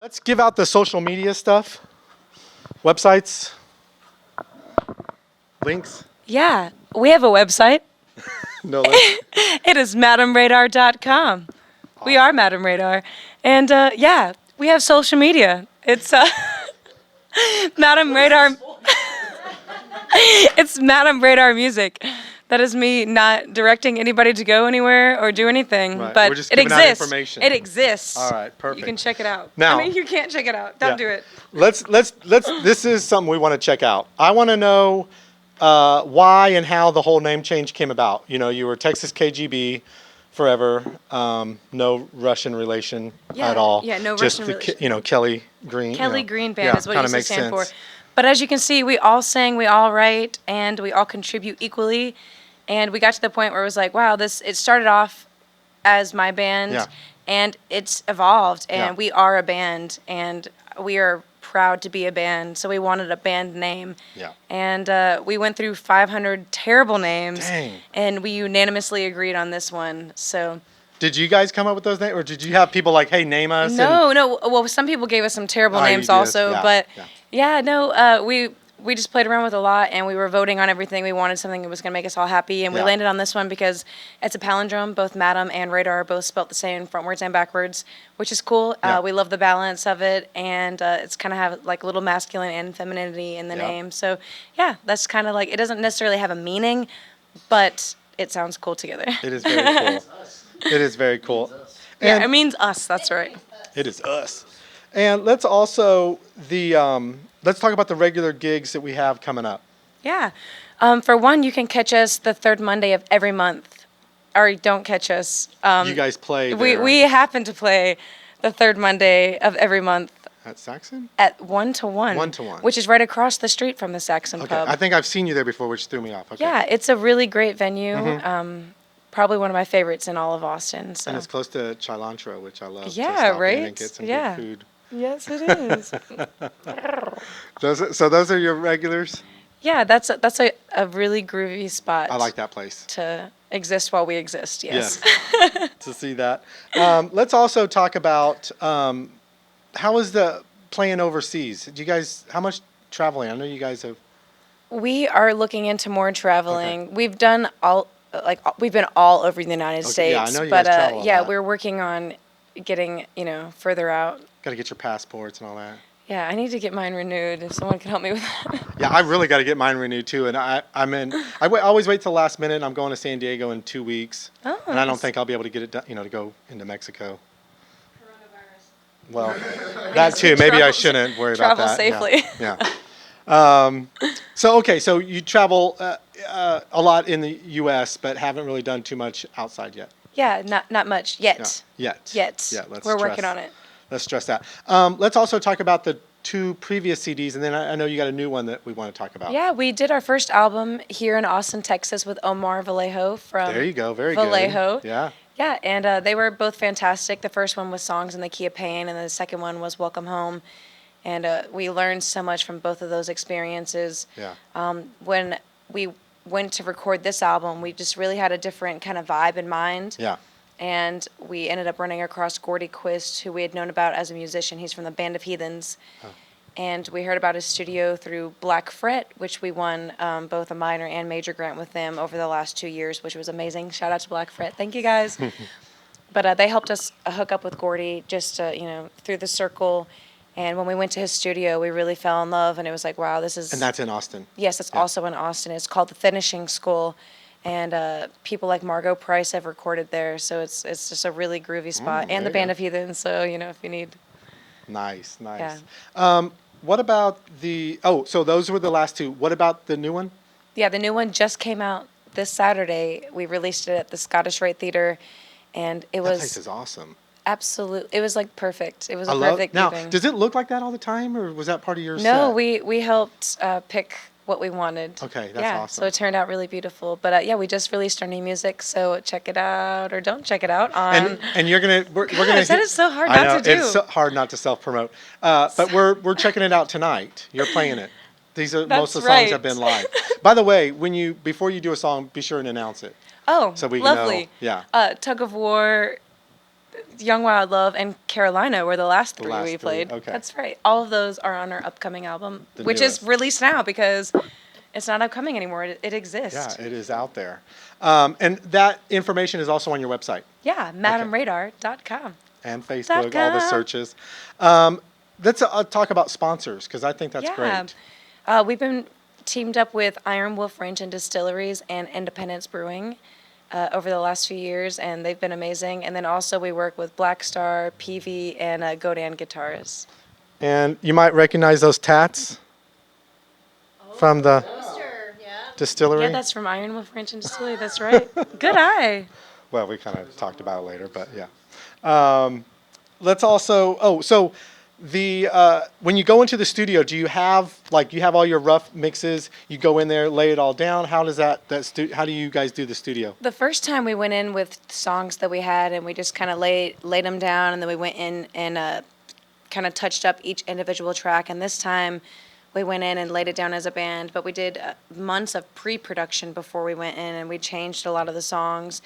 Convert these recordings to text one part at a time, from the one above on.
Let's give out the social media stuff, websites, links. Yeah, we have a website. No, let's, It is madamradar.com. We are Madam Radar. And yeah, we have social media. It's Madam Radar. It's Madam Radar Music. That is me not directing anybody to go anywhere or do anything. Right, But we're just it giving out exists. information. It exists. All right, perfect. You can check it out. Now- I mean, you can't check it out. Don't do it. let's. This is something we want to check out. I want to know why and how the whole name change came about. You know, you were Texas KGB forever. No Russian relation Yeah, at all. yeah, no Just Russian relation. You know, Kelly Green. Kelly you know. Green Band Yeah, is what it kinda used to makes stand sense. for. But as you can see, we all sing, we all write, and we all contribute equally. And we got to the point where it was like, wow, it started off as my band, Yeah. and it's evolved, and Yeah. we are a band, and we are proud to be a band. So we wanted a band name. Yeah. And we went through 500 terrible names, Dang. and we unanimously agreed on this one. So. Did you guys come up with those names, or did you have people like, hey, name us? No. Well, some people gave us some terrible Oh, you names did, also, yeah, but yeah. no, we just played around with a lot, and we were voting on everything. We wanted something that was going to make us all happy, and we Yeah. landed on this one because it's a palindrome. Both Madam and Radar are both spelt the same, frontwards and backwards, which is cool. Yeah. We love the balance of it, and it's kind of have like a little masculine and femininity in the Yeah. name. So yeah, that's kind of like, it doesn't necessarily have a meaning, but it sounds cool together. It is very cool. It is very cool. Yeah, And it means us. That's right. it is us. And let's also let's talk about the regular gigs that we have coming up. Yeah. For one, you can catch us the third Monday of every month. Or don't catch us. You guys play there We happen to play the third Monday of every month at Saxon? at 1 to 1. 1 to 1. Which is right across the street from the Saxon Okay. Pub. I think I've seen you there before, which threw me off. Okay. Yeah, it's a really great venue. Mm-hmm. Probably one of my favorites in all of Austin. So. And it's close to Chilantra, which I love. to Yeah, stop in right? And get some Yeah. good food. Yes, it is. So those are your regulars? Yeah, that's a really groovy spot. I like that place. To exist while we exist. Yes. To see that. Let's also talk about how is the playing overseas? Do you guys, how much traveling? I know you guys have. We are looking into more traveling. We've done we've been all over the United States. Yeah, I know you but guys travel a yeah, lot. we're working on getting further out. Got to get your passports and all that. Yeah, I need to get mine renewed. If someone can help me with that. Yeah, I really got to get mine renewed too. And I always wait till the last minute. And I'm going to San Diego in 2 weeks. Oh, and I don't nice. think I'll be able to get it done, to go into Mexico. Well, that too. Maybe I shouldn't worry about Travel that. safely. Yeah. So you travel a lot in the U.S., but haven't really done too much outside yet. Yeah, not much yet. Yeah. Yet. Yeah, let's We're stress- working on it. Let's stress that. Let's also talk about the 2 previous CDs, and then I know you got a new one that we want to talk about. Yeah, we did our first album here in Austin, Texas, with Omar Vallejo from. There you go. Very Vallejo. good. Yeah. Yeah, and they were both fantastic. The first one was Songs in the Key of Pain, and the second one was Welcome Home. And we learned so much from both of those experiences. Yeah. When we went to record this album, we just really had a different kind of vibe in mind. Yeah. And we ended up running across Gordy Quist, who we had known about as a musician. He's from the Band of Heathens. Oh. And we heard about his studio through Black Fret, which we won both a minor and major grant with them over the last 2 years, which was amazing. Shout out to Black Fret. Thank you, guys. But they helped us hook up with Gordy just, through the circle. And when we went to his studio, we really fell in love. And it was like, wow, this is... And that's in Austin. Yes, it's also in Austin. It's called the Finishing School. And people like Margot Price have recorded there. So it's just a really groovy spot. there And the you Band go. of Heathens. So, if you need... Nice. Yeah. What about so those were the last 2. What about the new one? Yeah, the new one just came out this Saturday. We released it at the Scottish Rite Theater. And it That was... place is awesome. Absolutely. It was like perfect. It was I a love. perfect Now, evening. does it look like that all the time, or was that part of your No, set? we helped pick what we wanted. Okay, that's yeah, awesome. so it turned out really beautiful. But yeah, we just released our new music, so check it out or don't check it out on. And you're gonna we're gonna. that is so hard I not know, to do. It's so hard not to self promote. But we're checking it out tonight. You're playing it. These are most of the songs right. have been live. By the way, before you do a song, be sure and announce it. Oh, So we can know, lovely. yeah. Tug of War Young Wild Love, and Carolina were the last three last we three, played. okay. That's right. All of those are on our upcoming album, The which newest. is released now because it's not upcoming anymore. It exists. Yeah, it is out there. And that information is also on your website Yeah, madamradar.com. and Facebook, all the .com. searches. Let's talk about sponsors, because I think that's great. We've been teamed up with Iron Wolf Ranch and Distilleries and Independence Brewing over the last few years, and they've been amazing. And then also we work with Black Star, PV, and Godan Guitars. And you might recognize those tats from the distillery. Yeah, that's from Iron Wolf Ranch and Distillery. That's right. Good eye. Well, we kind of talked about it later, but yeah. Let's also. So the when you go into the studio, do you have all your rough mixes? You go in there, lay it all down. How does how do you guys do the studio? The first time we went in with songs that we had, and we just kind of laid them down, and then we went in and kind of touched up each individual track. And this time, we went in and laid it down as a band. But we did months of pre-production before we went in, and we changed a lot of the songs,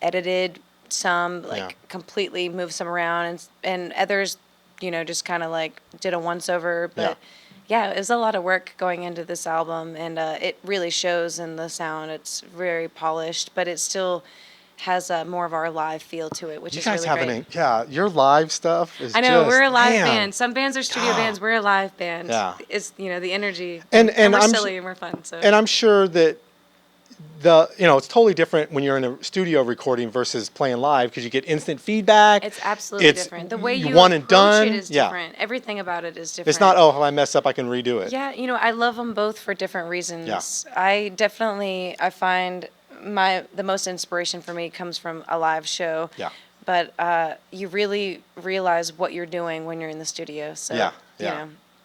edited some, completely moved some around, and others, just kind of did a once-over. But yeah, it was a lot of work going into this album, and it really shows in the sound. It's very polished, but it still has more of our live feel to it, which is really great. Your live stuff is I know, just, we're a live man. band. Some bands are studio bands. We're a live band. Yeah. It's, the energy. And we're I'm silly and we're fun. So. And I'm sure that it's totally different when you're in a studio recording versus playing live, because you get instant feedback. It's absolutely different. The way you one and approach done. it is different. Everything about it is different. It's not, if I mess up, I can redo it. Yeah, I love them both for different reasons. Yeah. I find the most inspiration for me comes from a live show. Yeah. But you really realize what you're doing when you're in the studio. So,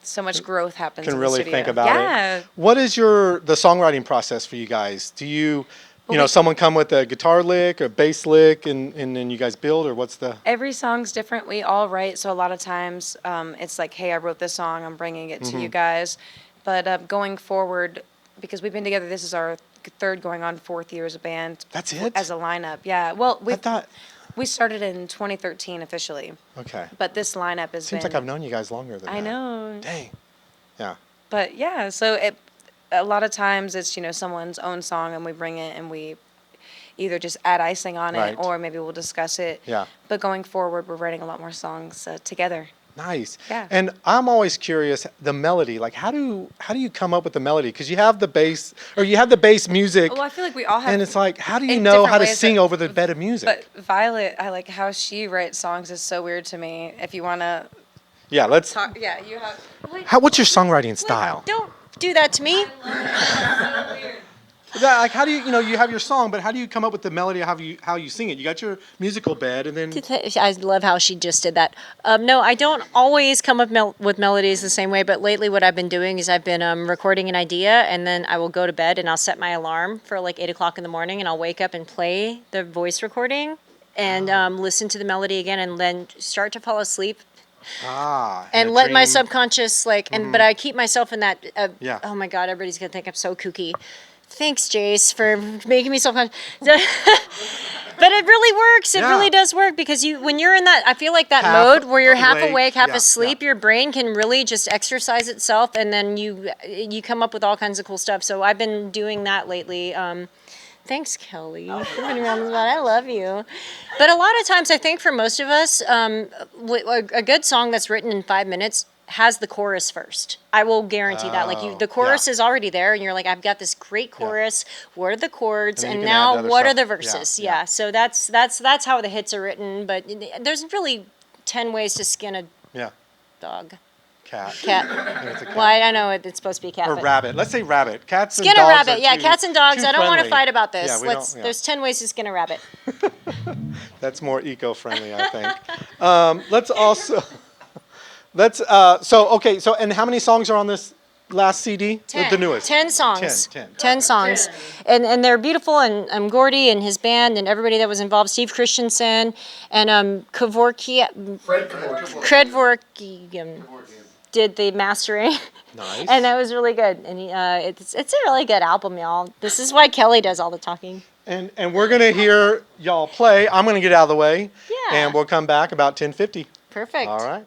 so much growth happens in the studio. Can really think about it. What is the songwriting process for you guys? Do you, someone come with a guitar lick or bass lick and then you guys build, or what's the? Every song's different. We all write, so a lot of times it's like, hey, I wrote this song, I'm bringing it to you guys. But going forward, because we've been together, this is our third going on fourth year as a band. That's it? As a lineup, yeah. Well, we started in 2013 officially. Okay. But this lineup has Seems like I've known you guys longer than that. I know. Dang. Yeah. But yeah, so a lot of times it's, someone's own song, and we bring it and we either just add icing on it, or maybe we'll discuss it. Yeah. But going forward, we're writing a lot more songs together. Nice. Yeah. And I'm always curious, the melody, how do you come up with the melody? Because you have the bass, or you have the bass music. Well, I feel like we all have. And it's like, how do you know how to sing over the bed of music? But Violet, I like how she writes songs is so weird to me. If you want to. Yeah, let's. Talk, yeah, you have. What's your songwriting style? Don't do that to me. So weird. How do you have your song, but how do you come up with the melody of how you sing it? You got your musical bed, and then. I love how she just did that. No, I don't always come up with melodies the same way, but lately what I've been doing is I've been recording an idea, and then I will go to bed and I'll set my alarm for 8 o'clock in the morning, and I'll wake up and play the voice recording and listen to the melody again, and then start to fall asleep. And let my subconscious but I keep myself in that. Oh my God, everybody's gonna think I'm so kooky. Thanks, Jace, for making me so fun. But it really works. It really does work, because when you're in that, I feel like that mode where you're half awake, half asleep, your brain can really just exercise itself, and then you come up with all kinds of cool stuff. So I've been doing that lately. Thanks, Kelly. For being around the spot. I love you. But a lot of times, I think for most of us, a good song that's written in 5 minutes has the chorus first. I will guarantee that. The chorus is already there, and you're like, I've got this great chorus. What are the chords? And now, what are the verses? Yeah. So that's how the hits are written. But there's really 10 ways to skin a dog. Cat. Cat. Well, I know it's supposed to be a cat. Or rabbit. Let's say rabbit. Cats and dogs. Skin a rabbit. Yeah, cats and dogs. I don't want to fight about this. Yeah, There's 10 ways to skin a rabbit. That's more eco-friendly, I think. Let's also. So and how many songs are on this last CD? 10. The newest. 10 songs. 10 songs. And they're beautiful, and Gordy and his band and everybody that was involved, Steve Christensen and Fred Kevorkian did the mastering. Nice. And that was really good. And it's a really good album, y'all. This is why Kelly does all the talking. And we're gonna hear y'all play. I'm gonna get out of the way. Yeah. And we'll come back about 10:50. Perfect. All right.